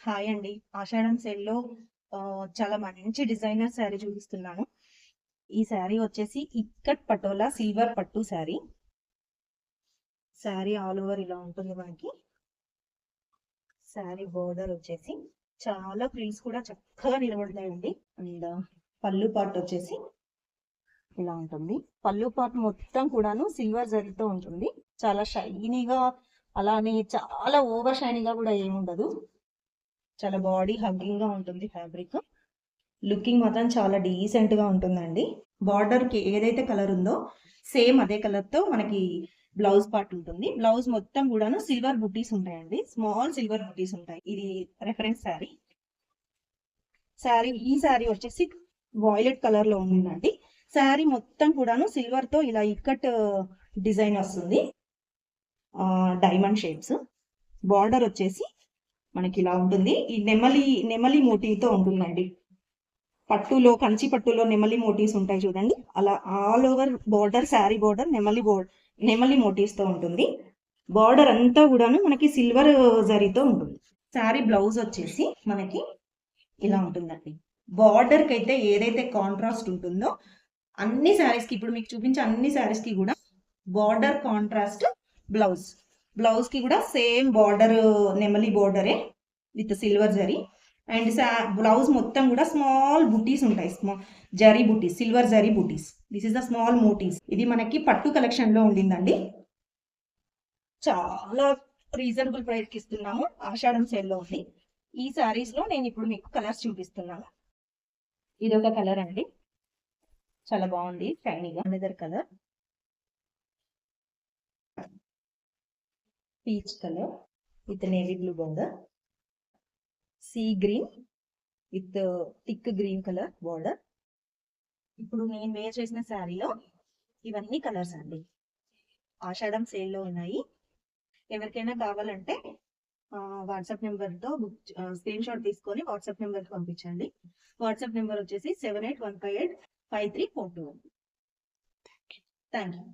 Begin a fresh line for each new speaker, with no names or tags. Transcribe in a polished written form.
Hi అండి. ఆషాఢం సేల్‌లో చాలా మంచి డిజైనర్ శారీ చూపిస్తున్నాను. ఈ శారీ వచ్చేసి ఇక్కత్ పటోలా సిల్వర్ పట్టు శారీ. శారీ ఆల్ ఓవర్ ఇలా ఉంటుంది మనకి. శారీ బోర్డర్ వచ్చేసి చాలా ఫ్రిల్స్ కూడా చక్కగా నిలబడతాయండి. అండ్ పళ్ళు పార్ట్ వచ్చేసి ఇలా ఉంటుంది. పళ్ళు పార్ట్ మొత్తం కూడాను సిల్వర్ జరీతో ఉంటుంది. చాలా షైనీగా, అలానే చాలా ఓవర్ షైనీగా కూడా ఏముండదు. చాలా బాడీ హగ్గింగ్ గా ఉంటుంది ఫ్యాబ్రిక్. లుకింగ్ మాత్రం చాలా డీసెంట్ గా ఉంటుందండి. బార్డర్ కి ఏదైతే కలర్ ఉందో సేమ్ అదే కలర్ తో మనకి బ్లౌజ్ పార్ట్ ఉంటుంది. బ్లౌజ్ మొత్తం కూడాను సిల్వర్ బుట్టీస్ ఉంటాయండి. స్మాల్ సిల్వర్ బుట్టీస్ ఉంటాయి. ఇది రెఫరెన్స్ శారీ. ఈ శారీ వచ్చేసి వాయిలెట్ కలర్ లో ఉందండి. శారీ మొత్తం కూడాను సిల్వర్ తో ఇలా ఇక్కట్ డిజైన్ వస్తుంది. Diamond shapes. బార్డర్ వచ్చేసి మనకి ఇలా ఉంటుంది. ఈ నెమలి మోటీవ్తో ఉంటుందండి. పట్టులో, కంచి పట్టులో నెమలి మోటీవ్స్ ఉంటాయి చూడండి, అలా all over border, sari border నెమలి మోటీవ్స్ తో ఉంటుంది. బార్డర్ అంతా కూడాను మనకి సిల్వర్ జరీతో ఉంటుంది. శారీ బ్లౌజ్ వచ్చేసి మనకి ఇలా ఉంటుందండి. బార్డర్ కి అయితే ఏదైతే కాంట్రాస్ట్ ఉంటుందో అన్ని శారీస్ కి, ఇప్పుడు మీకు చూపించే అన్ని శారీస్ కి కూడా బార్డర్ కాంట్రాస్ట్ బ్లౌజ్ కి కూడా సేమ్ బార్డర్, నెమలి బార్డరే with silver zari. And blouse మొత్తం కూడా స్మాల్ బుటీస్ ఉంటాయి. జరీ బుటీస్, silver zari buttis. This is the small మోటీస్. ఇది మనకి పట్టు కలెక్షన్ లో ఉండిందండి. చాలా రీజనబుల్ ప్రైస్ కి ఇస్తున్నాము. ఆషాఢం సేల్ లో ఉంది. ఈ సారీస్ లో నేను ఇప్పుడు మీకు కలర్స్ చూపిస్తున్నాను. ఇది ఒక కలర్ అండి, చాలా బాగుంది షైనీగా. Another colour peach colour with navy blue border. Sea green with thick green colour border. ఇప్పుడు నేను వేర్ చేసిన శారీలో ఇవన్నీ కలర్స్ అండి. ఆషాఢం సేల్లో ఉన్నాయి. ఎవరికైనా కావాలంటే వాట్సాప్ నెంబర్తో స్క్రీన్ షాట్ తీసుకొని వాట్సాప్ నెంబర్కి పంపించండి. వాట్సాప్ నెంబర్ వచ్చేసి 7815853421. Thank you.